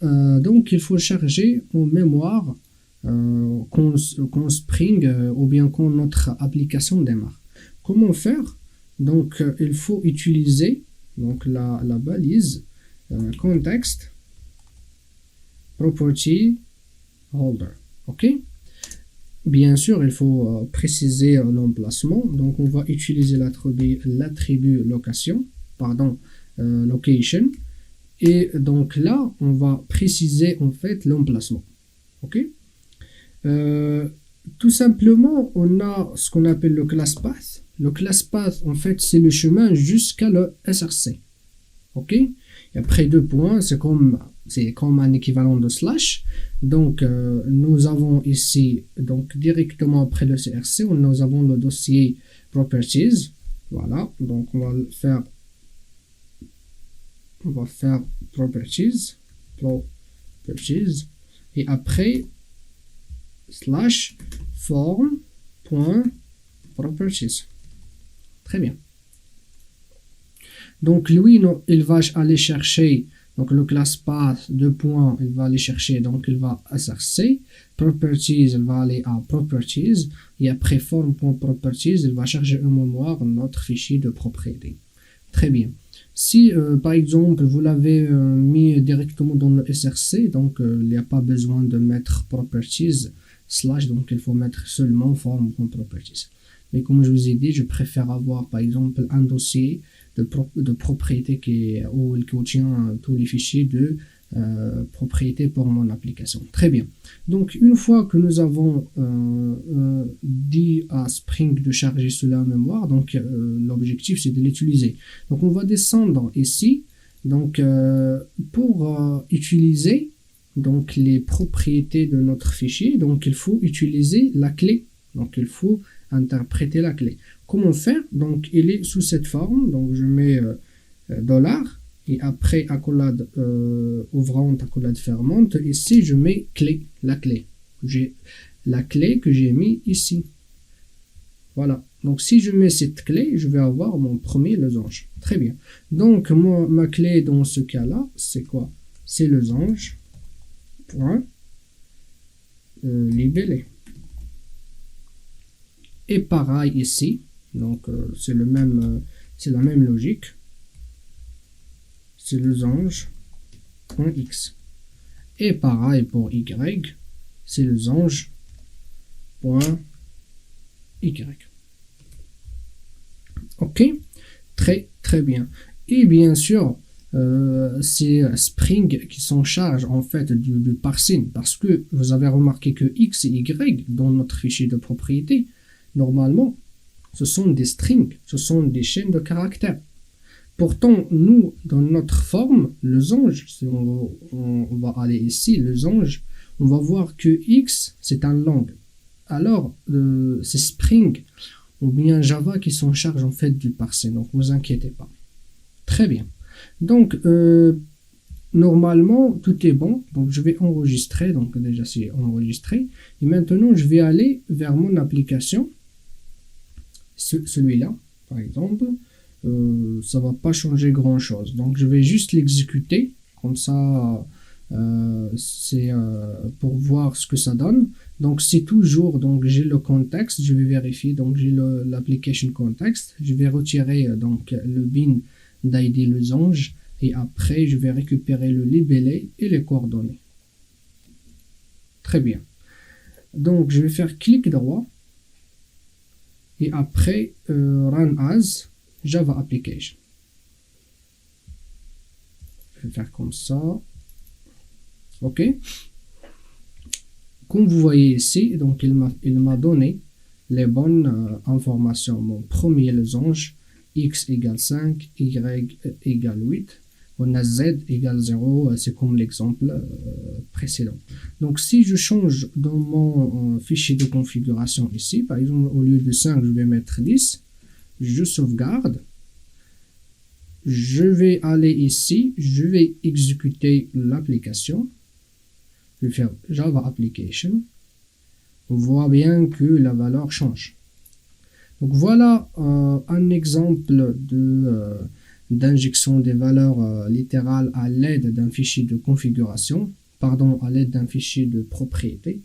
Donc il faut charger en mémoire quand Spring ou bien quand notre application démarre. Comment faire? Donc il faut utiliser donc la balise context property holder. OK? Bien sûr, il faut préciser l'emplacement. Donc on va utiliser l'attribut location, pardon, location. Et donc là, on va préciser en fait l'emplacement. OK? Euh, Tout simplement, on a ce qu'on appelle le class path. Le class path, en fait, c'est le chemin jusqu'à le SRC. OK? Et après deux points, c'est comme un équivalent de slash. Donc, nous avons ici, donc directement après le CRC, nous avons le dossier properties. Voilà. Donc, on va faire properties, et après slash form.properties. Très bien. Donc lui, non, il va aller chercher donc le class path deux points, il va aller chercher, donc il va src properties, il va aller à properties et après form.properties, il va charger en mémoire notre fichier de propriété. Très bien. Si par exemple vous l'avez mis directement dans le src, donc il n'y a pas besoin de mettre properties slash, donc il faut mettre seulement form.properties. Mais comme je vous ai dit, je préfère avoir par exemple un dossier de propriété qui contient tous les fichiers de propriété pour mon application. Très bien. Donc une fois que nous avons dit à Spring de charger cela en mémoire, donc l'objectif c'est de l'utiliser. Donc on va descendre ici, donc pour utiliser donc les propriétés de notre fichier, donc il faut utiliser la clé. Donc il faut interpréter la clé. Comment faire? Donc il est sous cette forme, donc je mets dollar et après accolade ouvrante, accolade fermante, ici je mets clé, la clé. J'ai la clé que j'ai mis ici. Voilà. Donc si je mets cette clé, je vais avoir mon premier losange. Très bien. Donc ma clé dans ce cas-là, c'est quoi? C'est losange point libellé. Et pareil ici, donc c'est la même logique. C'est losange.x. Et pareil pour y, c'est losange.y. Ok, très très bien. Et bien sûr, c'est Spring qui s'en charge en fait du parsing, parce que vous avez remarqué que x et y dans notre fichier de propriété, normalement, ce sont des strings, ce sont des chaînes de caractères. Pourtant, nous, dans notre forme, losange, si on va aller ici, losange, on va voir que x, c'est un long. Alors, c'est Spring ou bien Java qui s'en charge en fait du parsing, donc ne vous inquiétez pas. Très bien. Donc, normalement, tout est bon. Donc, je vais enregistrer. Donc, déjà, c'est enregistré. Et maintenant, je vais aller vers mon application. Celui-là, par exemple. Ça va pas changer grand-chose. Donc, je vais juste l'exécuter. Comme ça, c'est pour voir ce que ça donne. Donc, c'est toujours, donc j'ai le contexte. Je vais vérifier. Donc, j'ai l'application context. Je vais retirer donc le bin d'ID losange et après je vais récupérer le libellé et les coordonnées. Très bien. Donc je vais faire clic droit et après run as Java application. Je vais faire comme ça. Ok. Comme vous voyez ici, donc il m'a donné les bonnes informations. Mon premier losange, x égale 5, y égale 8, on a z égale 0, c'est comme l'exemple précédent. Donc si je change dans mon fichier de configuration ici, par exemple au lieu de 5, je vais mettre 10, je sauvegarde, je vais aller ici, je vais exécuter l'application, je vais faire Java Application, on voit bien que la valeur change. Donc voilà un exemple d'injection des valeurs littérales à l'aide d'un fichier de configuration, pardon, à l'aide d'un fichier de propriété.